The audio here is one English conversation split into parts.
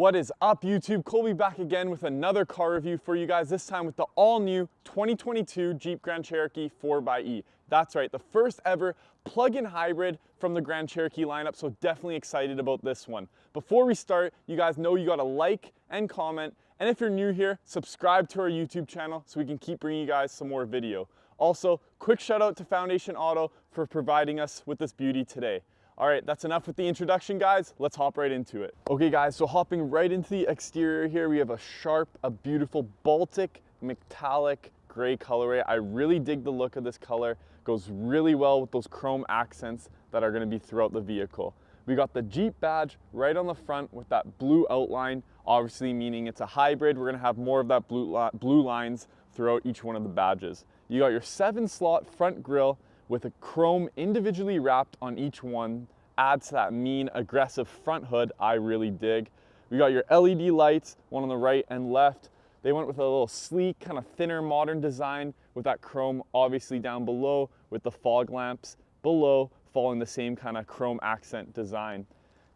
What is up, YouTube? Colby back again with another car review for you guys, this time with the all-new 2022 Jeep Grand Cherokee 4xe. That's right, the first ever plug-in hybrid from the Grand Cherokee lineup, so definitely excited about this one. Before we start, you guys know you gotta like and comment, and if you're new here, subscribe to our YouTube channel so we can keep bringing you guys some more video. Also, quick shout out to Foundation Auto for providing us with this beauty today. All right, that's enough with the introduction, guys. Let's hop right into it. Okay, guys, so hopping right into the exterior here, we have a beautiful Baltic metallic gray colorway. I really dig the look of this color. Goes really well with those chrome accents that are gonna be throughout the vehicle. We got the Jeep badge right on the front with that blue outline, obviously meaning it's a hybrid. We're gonna have more of that blue lines throughout each one of the badges. You got your 7-slot front grille with a chrome individually wrapped on each one. Adds to that mean, aggressive front hood I really dig. We got your LED lights, one on the right and left. They went with a little sleek, kind of thinner, modern design with that chrome obviously down below, with the fog lamps below following the same kind of chrome accent design.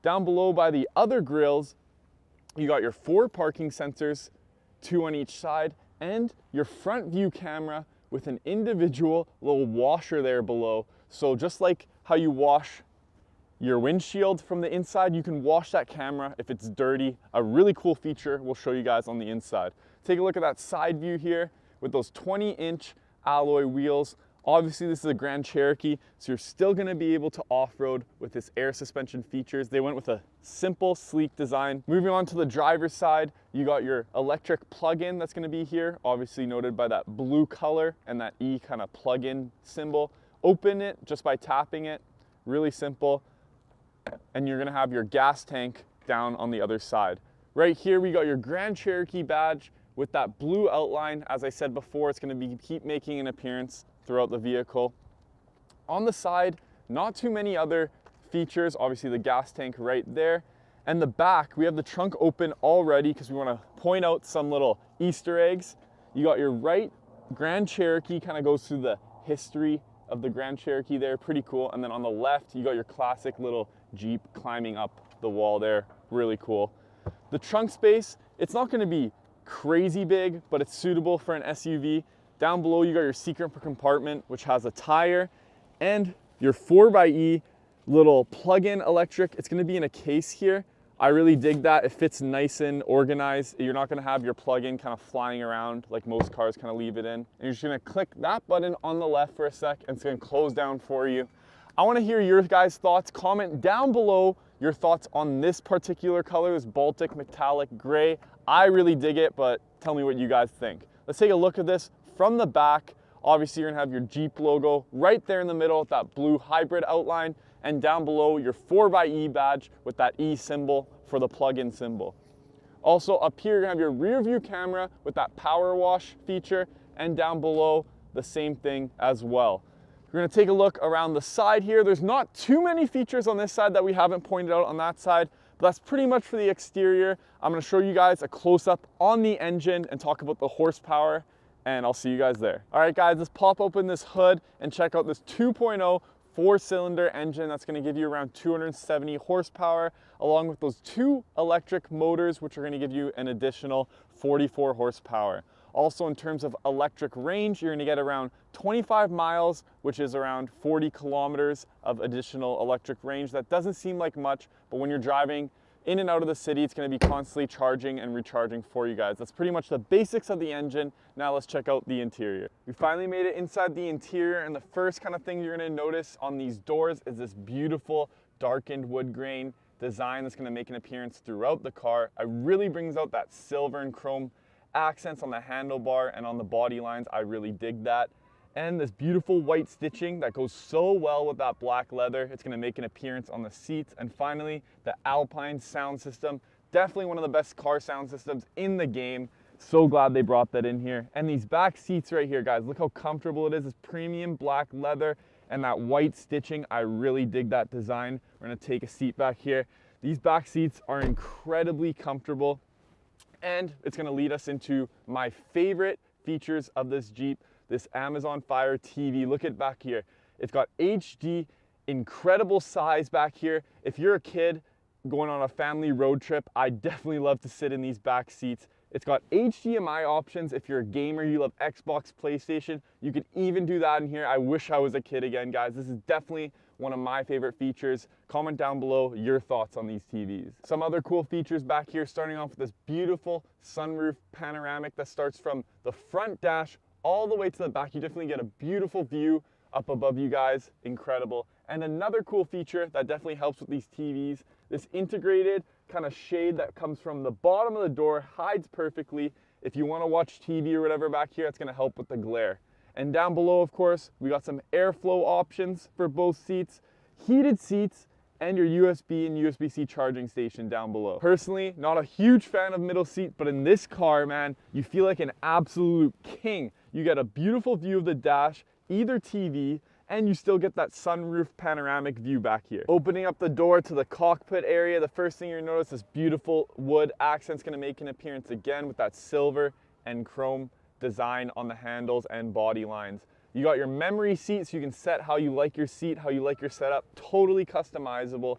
Down below by the other grills, you got your 4 parking sensors, 2 on each side, and your front view camera with an individual little washer there below. So just like how you wash your windshield from the inside, you can wash that camera if it's dirty. A really cool feature we'll show you guys on the inside. Take a look at that side view here with those 20-inch alloy wheels. Obviously this is a Grand Cherokee, so you're still gonna be able to off-road with this air suspension features. They went with a simple, sleek design. Moving on to the driver's side, you got your electric plug-in that's gonna be here, obviously noted by that blue color and that E kind of plug-in symbol. Open it just by tapping it, really simple. And you're gonna have your gas tank down on the other side. Right here, we got your Grand Cherokee badge with that blue outline. As I said before, it's gonna keep making an appearance throughout the vehicle. On the side, not too many other features. Obviously the gas tank right there. And the back, we have the trunk open already because we want to point out some little Easter eggs. You got your right Grand Cherokee, kind of goes through the history of the Grand Cherokee there, pretty cool. And then on the left, you got your classic little Jeep climbing up the wall there, really cool. The trunk space, it's not going to be crazy big, but it's suitable for an SUV. Down below, you got your secret compartment, which has a tire, and your 4xe little plug-in electric. It's gonna be in a case here. I really dig that. It fits nice and organized. You're not gonna have your plug-in kind of flying around like most cars kind of leave it in. And you're just gonna click that button on the left for a sec, and it's gonna close down for you. I wanna hear your guys' thoughts. Comment down below your thoughts on this particular color, this Baltic metallic gray. I really dig it, but tell me what you guys think. Let's take a look at this from the back. Obviously you're gonna have your Jeep logo right there in the middle with that blue hybrid outline, and down below your 4xe badge with that E symbol for the plug-in symbol. Also up here, you're gonna have your rear view camera with that power wash feature, and down below the same thing as well. We're gonna take a look around the side here. There's not too many features on this side that we haven't pointed out on that side, but that's pretty much for the exterior. I'm gonna show you guys a close-up on the engine and talk about the horsepower, and I'll see you guys there. All right, guys, let's pop open this hood and check out this 2.0 4-cylinder engine that's gonna give you around 270 horsepower, along with those 2 electric motors, which are gonna give you an additional 44 horsepower. Also, in terms of electric range, you're gonna get around 25 miles, which is around 40 kilometers of additional electric range. That doesn't seem like much, but when you're driving in and out of the city, it's gonna be constantly charging and recharging for you guys. That's pretty much the basics of the engine. Now let's check out the interior. We finally made it inside the interior, and the first kind of thing you're gonna notice on these doors is this beautiful darkened wood grain design that's gonna make an appearance throughout the car. It really brings out that silver and chrome accents on the handlebar and on the body lines. I really dig that. And this beautiful white stitching that goes so well with that black leather. It's gonna make an appearance on the seats. And finally, the Alpine sound system. Definitely one of the best car sound systems in the game. So glad they brought that in here. And these back seats right here, guys, look how comfortable it is. It's premium black leather and that white stitching. I really dig that design. We're gonna take a seat back here. These back seats are incredibly comfortable. And it's gonna lead us into my favorite features of this Jeep, this Amazon Fire TV. Look at back here. It's got HD, incredible size back here. If you're a kid going on a family road trip, I definitely love to sit in these back seats. It's got HDMI options. If you're a gamer, you love Xbox, PlayStation, you could even do that in here. I wish I was a kid again, guys. This is definitely one of my favorite features. Comment down below your thoughts on these TVs. Some other cool features back here, starting off with this beautiful sunroof panoramic that starts from the front dash all the way to the back. You definitely get a beautiful view up above you guys. Incredible. And another cool feature that definitely helps with these TVs, this integrated kind of shade that comes from the bottom of the door, hides perfectly. If you want to watch TV or whatever back here, it's going to help with the glare. And down below, of course, we got some airflow options for both seats, heated seats, and your USB and USB-C charging station down below. Personally, not a huge fan of middle seat, but in this car, man, you feel like an absolute king. You get a beautiful view of the dash, either TV, and you still get that sunroof panoramic view back here. Opening up the door to the cockpit area, the first thing you'll notice, this beautiful wood accent's gonna make an appearance again with that silver and chrome design on the handles and body lines. You got your memory seat, so you can set how you like your seat, how you like your setup, totally customizable.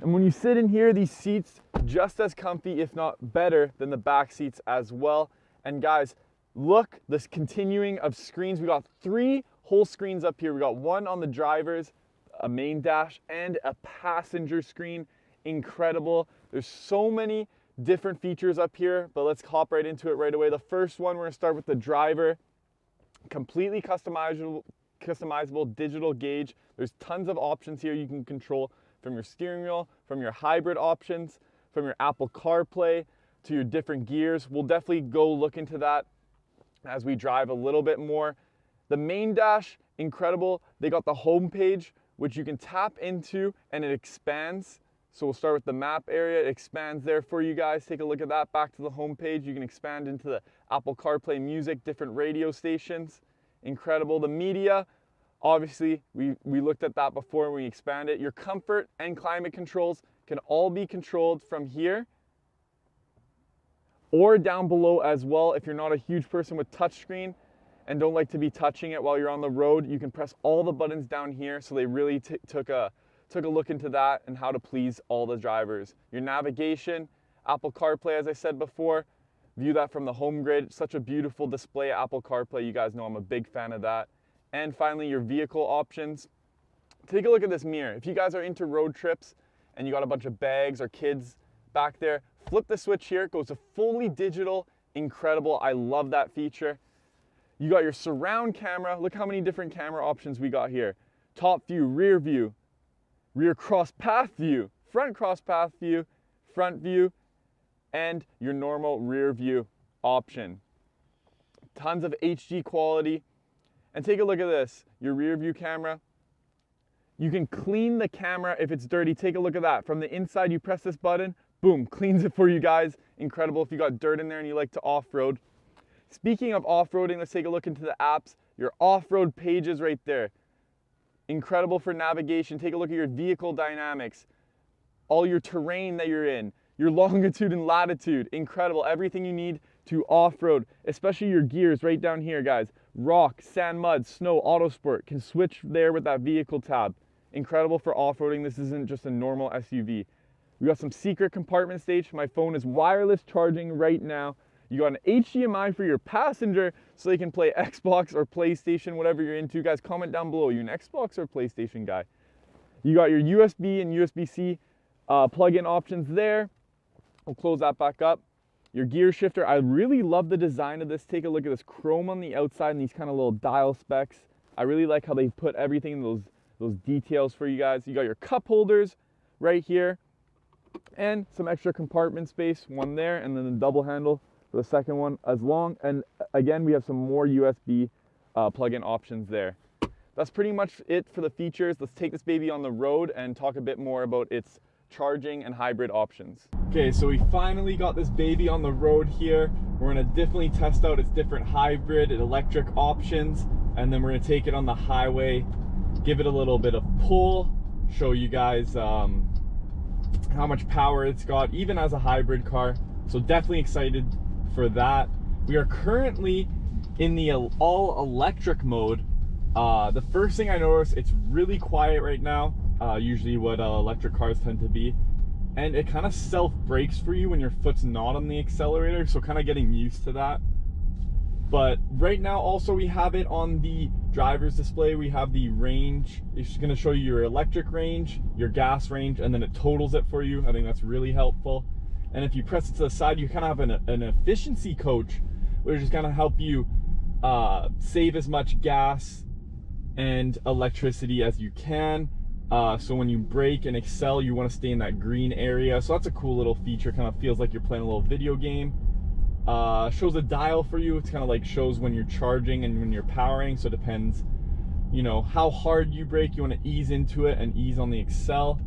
And when you sit in here, these seats just as comfy, if not better, than the back seats as well. And guys, look, this continuing of screens. We got 3 whole screens up here. We got one on the driver's, a main dash, and a passenger screen. Incredible. There's so many different features up here, but let's hop right into it right away. The first one, we're gonna start with the driver. Completely customizable digital gauge. There's tons of options here you can control from your steering wheel, from your hybrid options, from your Apple CarPlay to your different gears. We'll definitely go look into that as we drive a little bit more. The main dash, incredible. They got the home page, which you can tap into and it expands. So we'll start with the map area. It expands there for you guys. Take a look at that. Back to the home page. You can expand into the Apple CarPlay music, different radio stations. Incredible. The media, obviously, we looked at that before when we expand it. Your comfort and climate controls can all be controlled from here or down below as well. If you're not a huge person with touchscreen and don't like to be touching it while you're on the road, you can press all the buttons down here. So they really took a look into that and how to please all the drivers. Your navigation, Apple CarPlay, as I said before, view that from the home grid. Such a beautiful display, Apple CarPlay. You guys know I'm a big fan of that. And finally, your vehicle options. Take a look at this mirror. If you guys are into road trips and you got a bunch of bags or kids back there, flip the switch here. It goes to fully digital. Incredible. I love that feature. You got your surround camera. Look how many different camera options we got here. Top view, rear cross path view, front cross path view, front view, and your normal rear view option. Tons of HD quality. And take a look at this, your rear view camera. You can clean the camera if it's dirty. Take a look at that. From the inside, you press this button, boom, cleans it for you guys. Incredible if you got dirt in there and you like to off-road. Speaking of off-roading, let's take a look into the apps. Your off-road pages right there. Incredible for navigation. Take a look at your vehicle dynamics, all your terrain that you're in, your longitude and latitude. Incredible. Everything you need to off-road, especially your gears right down here, guys. Rock, sand, mud, snow, auto sport. Can switch there with that vehicle tab. Incredible for off-roading. This isn't just a normal SUV. We got some secret compartment stage. My phone is wireless charging right now. You got an HDMI for your passenger so they can play Xbox or PlayStation, whatever you're into. Guys, comment down below. Are you an Xbox or PlayStation guy? You got your USB and USB-C plug-in options there. We'll close that back up. Your gear shifter. I really love the design of this. Take a look at this chrome on the outside and these kind of little dial specs. I really like how they put everything in those details for you guys. You got your cup holders right here and some extra compartment space. One there and then the double handle for the second one as long. And again, we have some more USB plug-in options there. That's pretty much it for the features. Let's take this baby on the road and talk a bit more about its charging and hybrid options. Okay, so we finally got this baby on the road here. We're gonna definitely test out its different hybrid and electric options, and then we're gonna take it on the highway, give it a little bit of pull, show you guys how much power it's got, even as a hybrid car. So definitely excited for that. We are currently in the all electric mode. The first thing I noticed, it's really quiet right now. Usually what electric cars tend to be. and it kind of self-brakes for you when your foot's not on the accelerator, so kind of getting used to that. But right now also we have it on the driver's display. We have the range. It's going to show you your electric range, your gas range, and then it totals it for you. I think that's really helpful. And if you press it to the side, you kind of have an efficiency coach, which is going to help you save as much gas and electricity as you can. So when you brake and excel, you want to stay in that green area. So that's a cool little feature. Kind of feels like you're playing a little video game. Shows a dial for you. It's kind of like shows when you're charging and when you're powering. So it depends, you know, how hard you brake. You want to ease into it and ease on the excel.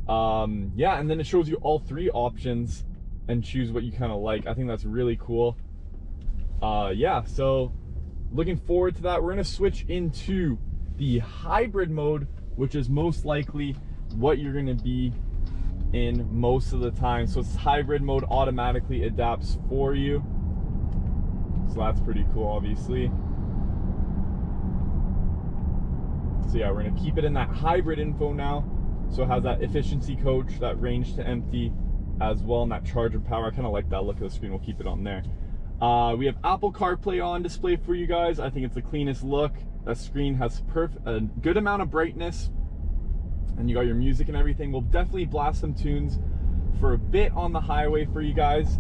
Yeah, and then it shows you all three options and choose what you kind of like. I think that's really cool. Yeah, so looking forward to that. We're going to switch into the hybrid mode, which is most likely what you're going to be in most of the time. So it's hybrid mode, automatically adapts for you. So that's pretty cool, obviously. So yeah, we're going to keep it in that hybrid info now. So it has that efficiency coach, that range to empty as well, and that charge and power. I kind of like that look of the screen. We'll keep it on there. We have Apple CarPlay on display for you guys. I think it's the cleanest look. That screen has a good amount of brightness, and you got your music and everything. We'll definitely blast some tunes for a bit on the highway for you guys.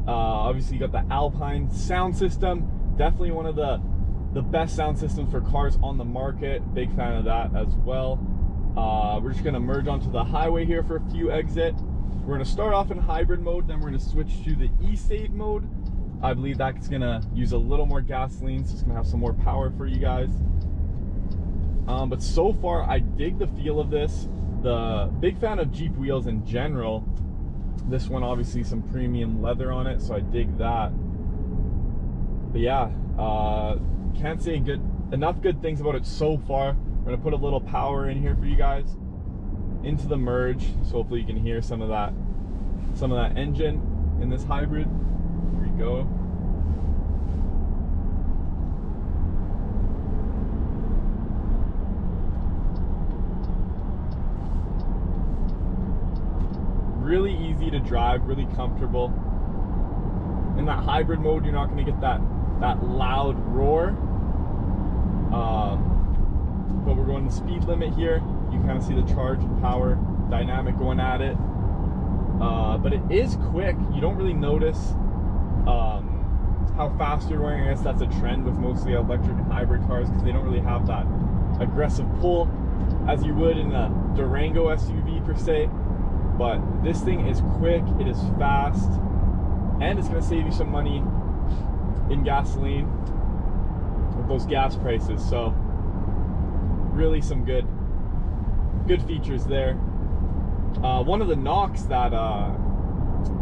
Obviously you got the Alpine sound system, definitely one of the best sound systems for cars on the market. Big fan of that as well. We're just gonna merge onto the highway here for a few exit. We're gonna start off in hybrid mode, then we're gonna switch to the e-save mode. I believe that's gonna use a little more gasoline, so it's gonna have some more power for you guys. But so far, I dig the feel of this. The big fan of Jeep wheels in general. This one, obviously, some premium leather on it, so I dig that. But yeah, can't say enough good things about it so far. We're gonna put a little power in here for you guys into the merge, so hopefully you can hear some of that engine in this hybrid. Here we go. Really easy to drive, really comfortable. In that hybrid mode, you're not going to get that loud roar. But we're going the speed limit here. You kind of see the charge and power dynamic going at it. But it is quick. You don't really notice how fast you're going. I guess that's a trend with mostly electric and hybrid cars, because they don't really have that aggressive pull as you would in a Durango SUV per se. But this thing is quick, it is fast, and it's going to save you some money in gasoline with those gas prices. So really some good features there. One of the knocks that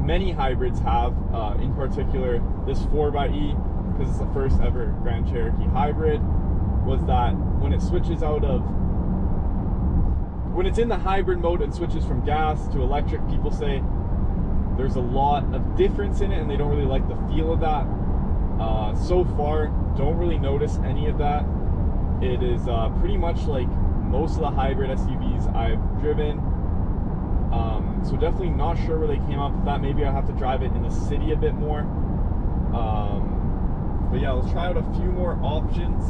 many hybrids have, in particular this 4xe, because it's the first ever Grand Cherokee hybrid, was that when it switches when it's in the hybrid mode and switches from gas to electric, people say there's a lot of difference in it and they don't really like the feel of that. So far, don't really notice any of that. It is pretty much like most of the hybrid SUVs I've driven. So definitely not sure where they came up with that. Maybe I'll have to drive it in the city a bit more. But yeah, let's try out a few more options.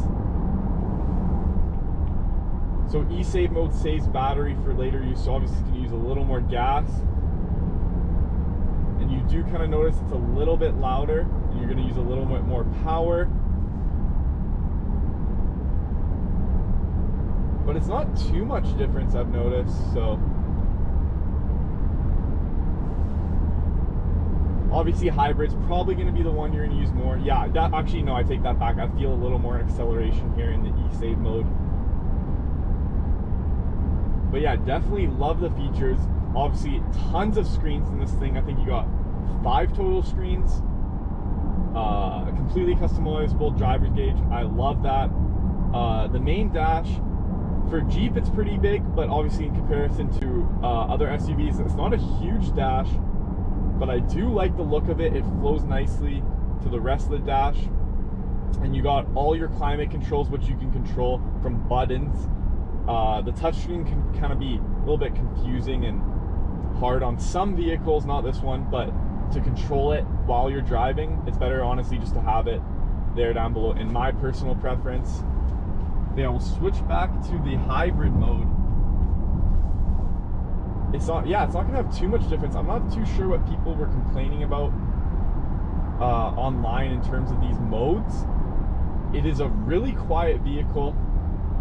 So e-save mode saves battery for later use, so obviously it's going to use a little more gas. And you do kind of notice it's a little bit louder, and you're going to use a little bit more power. But it's not too much difference, I've noticed, so. Obviously hybrid's probably going to be the one you're going to use more. Yeah, actually no, I take that back. I feel a little more acceleration here in the e-save mode. But yeah, definitely love the features. Obviously, tons of screens in this thing. I think you got 5 total screens. Completely customizable driver's gauge. I love that. The main dash, for Jeep, it's pretty big, but obviously in comparison to other SUVs, it's not a huge dash. But I do like the look of it. It flows nicely to the rest of the dash. And you got all your climate controls, which you can control from buttons. The touchscreen can kind of be a little bit confusing and hard on some vehicles, not this one, but to control it while you're driving, it's better honestly just to have it there down below in my personal preference. Then we'll switch back to the hybrid mode. It's not gonna have too much difference. I'm not too sure what people were complaining about online in terms of these modes. It is a really quiet vehicle.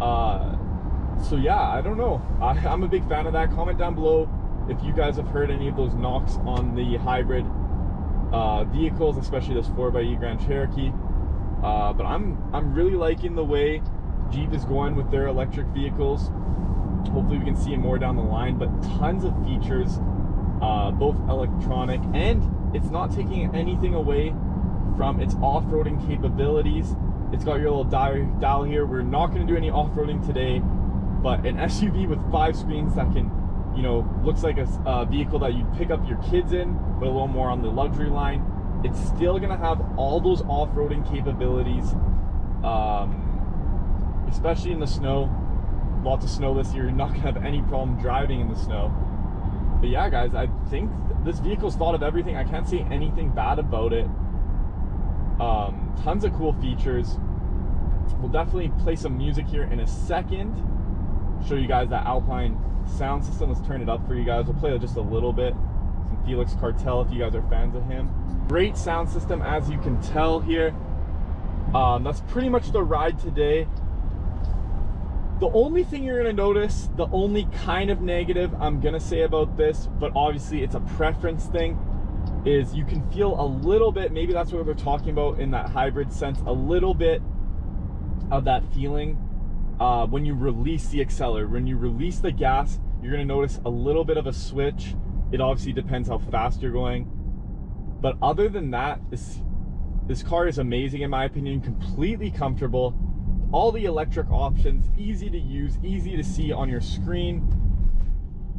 So yeah, I don't know. I'm a big fan of that. Comment down below if you guys have heard any of those knocks on the hybrid vehicles, especially this 4xe Grand Cherokee. But I'm really liking the way Jeep is going with their electric vehicles. Hopefully we can see it more down the line, but tons of features, both electronic, and it's not taking anything away from its off-roading capabilities. It's got your little dial here. We're not going to do any off-roading today, but an SUV with 5 screens that can, you know, looks like a vehicle that you'd pick up your kids in, but a little more on the luxury line. It's still going to have all those off-roading capabilities, especially in the snow. Lots of snow this year. You're not going to have any problem driving in the snow. But yeah, guys, I think this vehicle's thought of everything. I can't say anything bad about it. Tons of cool features. We'll definitely play some music here in a second. Show you guys that Alpine sound system. Let's turn it up for you guys. We'll play just a little bit. Some Felix Cartel if you guys are fans of him. Great sound system, as you can tell here. That's pretty much the ride today. The only thing you're gonna notice, the only kind of negative I'm gonna say about this, but obviously it's a preference thing, is you can feel a little bit, maybe that's what they're talking about in that hybrid sense, a little bit of that feeling when you release the accelerator. When you release the gas, you're gonna notice a little bit of a switch. It obviously depends how fast you're going. But other than that, this car is amazing in my opinion, completely comfortable. All the electric options, easy to use, easy to see on your screen.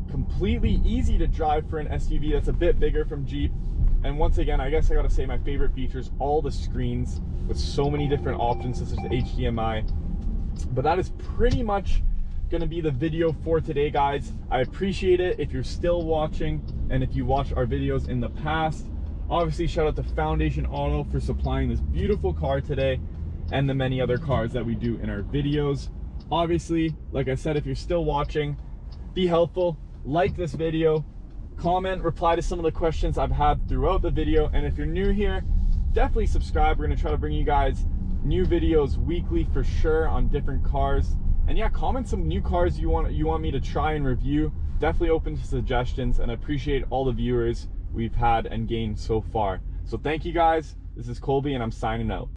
Completely easy to drive for an SUV that's a bit bigger from Jeep. And once again, I guess I gotta say my favorite features, all the screens with so many different options, such as HDMI. But that is pretty much gonna be the video for today, guys. I appreciate it if you're still watching, and if you watched our videos in the past. Obviously, shout out to Foundation Auto for supplying this beautiful car today, and the many other cars that we do in our videos. Obviously, like I said, if you're still watching, be helpful, like this video, comment, reply to some of the questions I've had throughout the video, and if you're new here, definitely subscribe. We're gonna try to bring you guys new videos weekly for sure on different cars. And yeah, comment some new cars you want me to try and review. Definitely open to suggestions, and I appreciate all the viewers we've had and gained so far. So thank you guys. This is Colby, and I'm signing out.